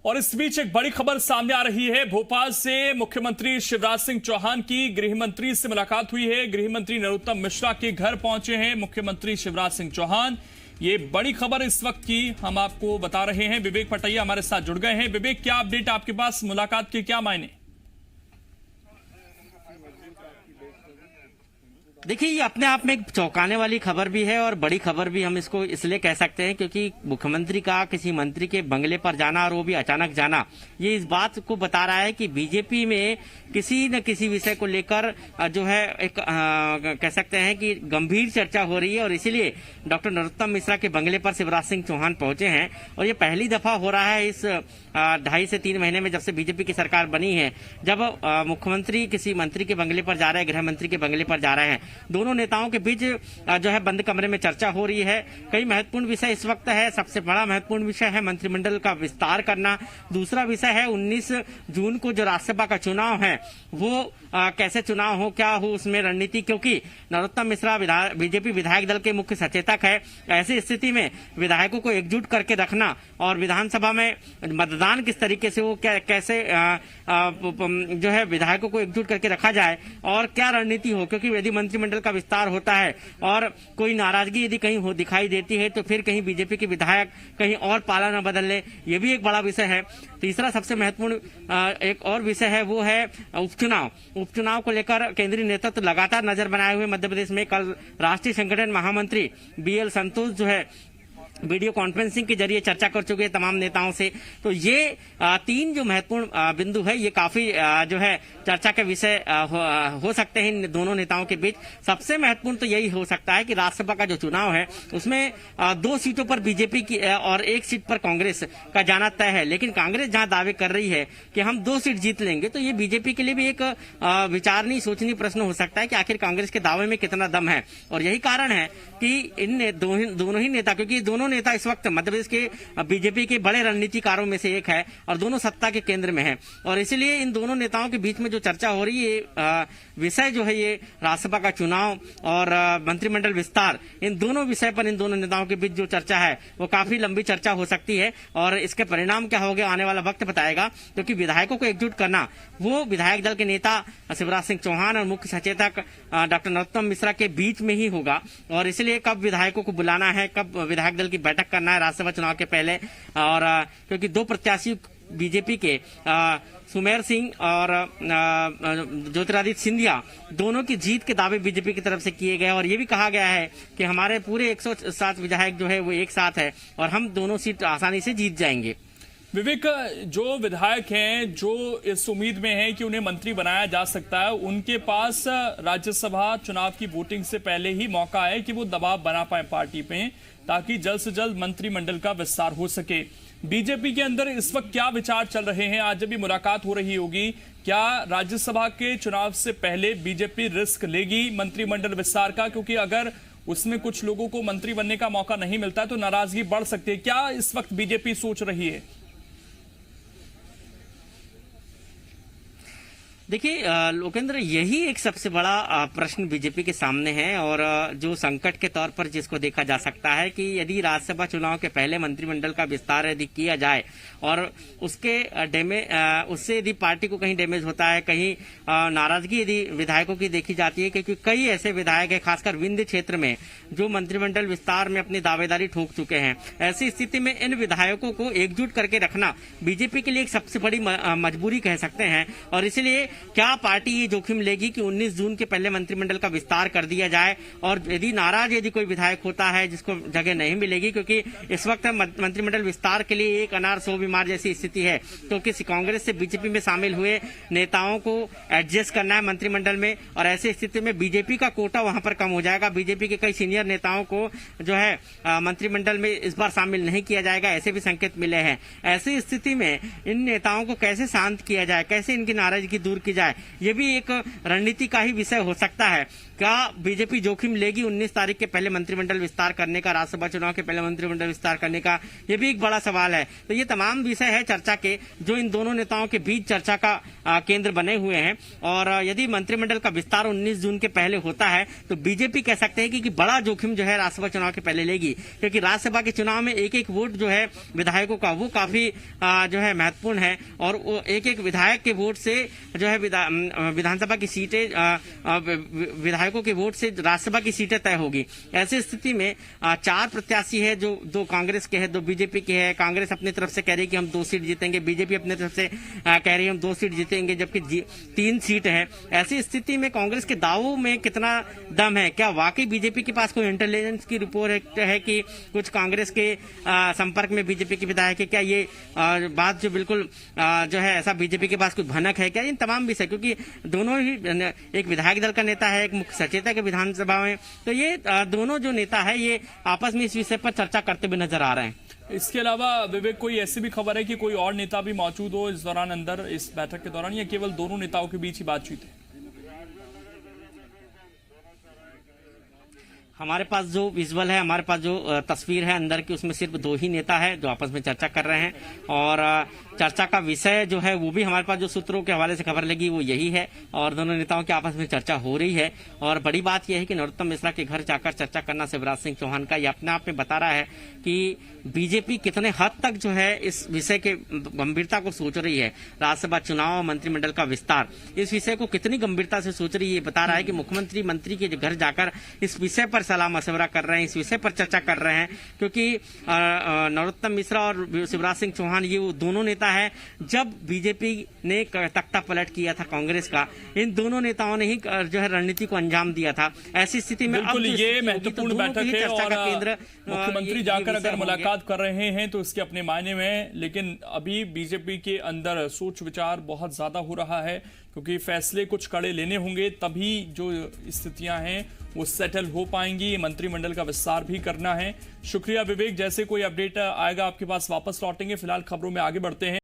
और इस बीच एक बड़ी खबर सामने आ रही है। भोपाल से मुख्यमंत्री शिवराज सिंह चौहान की गृह मंत्री से मुलाकात हुई है। गृह मंत्री नरोत्तम मिश्रा के घर पहुंचे हैं मुख्यमंत्री शिवराज सिंह चौहान। ये बड़ी खबर इस वक्त की हम आपको बता रहे हैं। विवेक पटैया हमारे साथ जुड़ गए हैं। विवेक, क्या अपडेट आपके पास, मुलाकात के क्या मायने? देखिए, ये अपने आप में एक चौंकाने वाली खबर भी है और बड़ी खबर भी हम इसको इसलिए कह सकते हैं क्योंकि मुख्यमंत्री का किसी मंत्री के बंगले पर जाना और वो भी अचानक जाना, ये इस बात को बता रहा है कि बीजेपी में किसी न किसी विषय को लेकर जो है एक कह सकते हैं कि गंभीर चर्चा हो रही है और इसीलिए डॉक्टर नरोत्तम मिश्रा के बंगले पर शिवराज सिंह चौहान पहुंचे हैं। और ये पहली दफा हो रहा है इस 2.5 से 3 महीने में जब से बीजेपी की सरकार बनी है, जब मुख्यमंत्री किसी मंत्री के बंगले पर जा रहे हैं, गृह मंत्री के बंगले पर जा रहे हैं। दोनों नेताओं के बीच जो है बंद कमरे में चर्चा हो रही है। कई महत्वपूर्ण विषय इस वक्त है। सबसे बड़ा महत्वपूर्ण विषय है मंत्रिमंडल का विस्तार करना। दूसरा विषय है 19 जून को जो राज्यसभा का चुनाव है वो कैसे चुनाव हो, क्या हो उसमें रणनीति, क्योंकि नरोत्तम मिश्रा बीजेपी विधायक दल के मुख्य सचेतक है। ऐसी स्थिति में विधायकों को एकजुट करके रखना और विधानसभा में मतदान किस तरीके से हो, कैसे जो है विधायकों को एकजुट करके रखा जाए और क्या रणनीति हो, क्योंकि यदि मंत्रिमंडल का विस्तार होता है और कोई नाराजगी यदि कहीं हो दिखाई देती है तो फिर कहीं बीजेपी के विधायक कहीं और पाला न बदल ले, ये भी एक बड़ा विषय है। तीसरा सबसे महत्वपूर्ण एक और विषय है वो है उपचुनाव को लेकर केंद्रीय नेतृत्व लगातार नजर बनाए हुए मध्य प्रदेश में। कल राष्ट्रीय संगठन महामंत्री BL संतोष जो है वीडियो कॉन्फ्रेंसिंग के जरिए चर्चा कर चुके हैं तमाम नेताओं से। तो ये 3 जो महत्वपूर्ण बिंदु है ये काफी जो है चर्चा के विषय हो सकते हैं इन दोनों नेताओं के बीच। सबसे महत्वपूर्ण तो यही हो सकता है कि राज्यसभा का जो चुनाव है उसमें 2 सीटों पर बीजेपी की और 1 सीट पर कांग्रेस का जाना तय है। लेकिन कांग्रेस जहां दावे कर रही है कि हम 2 सीट जीत लेंगे, तो ये बीजेपी के लिए भी एक विचारनीय सोचनीय प्रश्न हो सकता है कि आखिर कांग्रेस के दावे में कितना दम है। और यही कारण है कि इन दोनों ही नेता, क्योंकि दोनों नेता इस वक्त मध्य प्रदेश के बीजेपी के बड़े रणनीतिकारों में से एक है और दोनों सत्ता के केंद्र में है, और इसलिए इन दोनों नेताओं के बीच में जो चर्चा हो रही है विषय जो है ये राज्यसभा का चुनाव और मंत्रिमंडल विस्तार, इन दोनों विषय पर इन दोनों नेताओं के बीच जो चर्चा है वो काफी लंबी चर्चा हो सकती है और इसके परिणाम क्या होंगे आने वाला वक्त बताएगा। क्योंकि विधायकों को एकजुट करना वो विधायक दल के नेता शिवराज सिंह चौहान और मुख्य सचेतक डॉक्टर नरोत्तम मिश्रा के बीच में ही होगा और इसलिए कब विधायकों को बुलाना है, कब विधायक दल की बैठक करना है राज्यसभा चुनाव के पहले, और क्योंकि 2 प्रत्याशी बीजेपी के सुमेर सिंह और ज्योतिरादित्य सिंधिया दोनों की जीत के दावे बीजेपी की तरफ से किए गए और ये भी कहा गया है कि हमारे पूरे 107 विधायक जो है वो एक साथ है और हम दोनों सीट आसानी से जीत जाएंगे। विवेक, जो विधायक हैं जो इस उम्मीद में हैं कि उन्हें मंत्री बनाया जा सकता है, उनके पास राज्यसभा चुनाव की वोटिंग से पहले ही मौका है कि वो दबाव बना पाए पार्टी पे ताकि जल्द से जल्द मंत्रिमंडल का विस्तार हो सके। बीजेपी के अंदर इस वक्त क्या विचार चल रहे हैं? आज जब भी मुलाकात हो रही होगी, क्या राज्यसभा के चुनाव से पहले बीजेपी रिस्क लेगी मंत्रिमंडल विस्तार का? क्योंकि अगर उसमें कुछ लोगों को मंत्री बनने का मौका नहीं मिलता है तो नाराजगी बढ़ सकती है। क्या इस वक्त बीजेपी सोच रही है? देखिए लोकेंद्र, यही एक सबसे बड़ा प्रश्न बीजेपी के सामने है और जो संकट के तौर पर जिसको देखा जा सकता है कि यदि राज्यसभा चुनाव के पहले मंत्रिमंडल का विस्तार यदि किया जाए और उसके उससे यदि पार्टी को कहीं डैमेज होता है, कहीं नाराजगी यदि विधायकों की देखी जाती है, क्योंकि कई ऐसे विधायक है खासकर विंध्य क्षेत्र में जो मंत्रिमंडल विस्तार में अपनी दावेदारी ठोक चुके हैं। ऐसी स्थिति में इन विधायकों को एकजुट करके रखना बीजेपी के लिए एक सबसे बड़ी मजबूरी कह सकते हैं और इसलिए क्या पार्टी ये जोखिम लेगी कि 19 जून के पहले मंत्रिमंडल का विस्तार कर दिया जाए और यदि कोई विधायक होता है जिसको जगह नहीं मिलेगी, क्योंकि इस वक्त मंत्रिमंडल विस्तार के लिए एक अनार 100 बीमार जैसी स्थिति है, क्योंकि कांग्रेस से बीजेपी में शामिल हुए नेताओं को एडजस्ट करना है मंत्रिमंडल में और ऐसी स्थिति में बीजेपी का कोटा वहां पर कम हो जाएगा। बीजेपी के कई सीनियर नेताओं को जो है मंत्रिमंडल में इस बार शामिल नहीं किया जाएगा, ऐसे भी संकेत मिले हैं। ऐसी स्थिति में इन नेताओं को कैसे शांत किया जाए, कैसे इनकी नाराजगी दूर की जाए, ये भी एक रणनीति का ही विषय हो सकता है। क्या बीजेपी जोखिम लेगी 19 तारीख के पहले मंत्रिमंडल विस्तार करने का, राज्यसभा चुनाव के पहले मंत्रिमंडल विस्तार करने का, ये भी एक बड़ा सवाल है। तो ये तमाम विषय है चर्चा के, जो इन दोनों नेताओं के बीच चर्चा का केंद्र बने हुए हैं। और यदि मंत्रिमंडल का विस्तार 19 जून के पहले होता है तो बीजेपी कह सकते हैं कि बड़ा जोखिम जो है राज्यसभा चुनाव के पहले लेगी, क्योंकि राज्यसभा के चुनाव में एक एक वोट जो है विधायकों का वो काफी जो है महत्वपूर्ण है, और वो एक एक विधायक के वोट से जो है विधानसभा की सीटें, विधायकों के वोट से राज्यसभा की सीटें तय होगी। ऐसी स्थिति में 4 प्रत्याशी है, जो 2 कांग्रेस के है, 2 बीजेपी के है। कांग्रेस अपनी तरफ से कह रही है कि हम 2 सीट जीतेंगे, बीजेपी अपनी तरफ से कह रही है हम 2 सीट जीतेंगे, जबकि 3 सीट है। ऐसी स्थिति में कांग्रेस के दावों में कितना दम है? क्या वाकई बीजेपी के पास कोई इंटेलिजेंस की रिपोर्ट है कि कुछ कांग्रेस के संपर्क में बीजेपी के विधायक है? क्या ये बात जो बिल्कुल जो है ऐसा बीजेपी के पास कोई भनक है क्या? इन तमाम विषय, क्योंकि दोनों ही, एक विधायक दल का नेता है, एक मुख्य सचेतक है विधानसभा में, तो ये दोनों जो नेता है ये आपस में इस विषय पर चर्चा करते हुए नजर आ रहे हैं। इसके अलावा विवेक, कोई ऐसी भी खबर है कि कोई और नेता भी मौजूद हो इस दौरान अंदर, इस बैठक के दौरान, या केवल दोनों नेताओं के बीच ही बातचीत है? हमारे पास जो विजुअल है, हमारे पास जो तस्वीर है अंदर की, उसमें सिर्फ 2 ही नेता है जो आपस में चर्चा कर रहे हैं। और चर्चा का विषय जो है वो भी हमारे पास जो सूत्रों के हवाले से खबर लगी वो यही है, और दोनों नेताओं के आपस में चर्चा हो रही है। और बड़ी बात यह है कि नरोत्तम मिश्रा के घर जाकर चर्चा करना शिवराज सिंह चौहान का ये अपने आप में बता रहा है कि बीजेपी कितने हद तक जो है इस विषय के गंभीरता को सोच रही है। राज्यसभा चुनाव, मंत्रिमंडल का विस्तार, इस विषय को कितनी गंभीरता से सोच रही है, ये बता रहा है कि मुख्यमंत्री मंत्री के घर जाकर इस विषय पर सलाह मशवरा कर रहे हैं, इस विषय पर चर्चा कर रहे हैं। क्योंकि नरोत्तम मिश्रा और शिवराज सिंह चौहान ये वो दोनों नेता है, जब बीजेपी ने तख्ता पलट किया था कांग्रेस का, इन दोनों नेताओं ने ही जो है रणनीति को अंजाम दिया था। ऐसी स्थिति में बिल्कुल ये महत्वपूर्ण बैठक है, और मुख्यमंत्री जाकर अगर मुलाकात कर रहे हैं तो इसके अपने मायने में, लेकिन अभी बीजेपी के अंदर सोच विचार बहुत ज्यादा हो रहा है, क्योंकि फैसले कुछ कड़े लेने होंगे, तभी जो स्थितियां हैं वो सेटल हो पाएंगी। मंत्रिमंडल का विस्तार भी करना है। शुक्रिया विवेक, जैसे कोई अपडेट आएगा आपके पास वापस लौटेंगे। फिलहाल खबरों में आगे बढ़ते हैं।